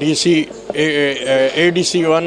ADC 1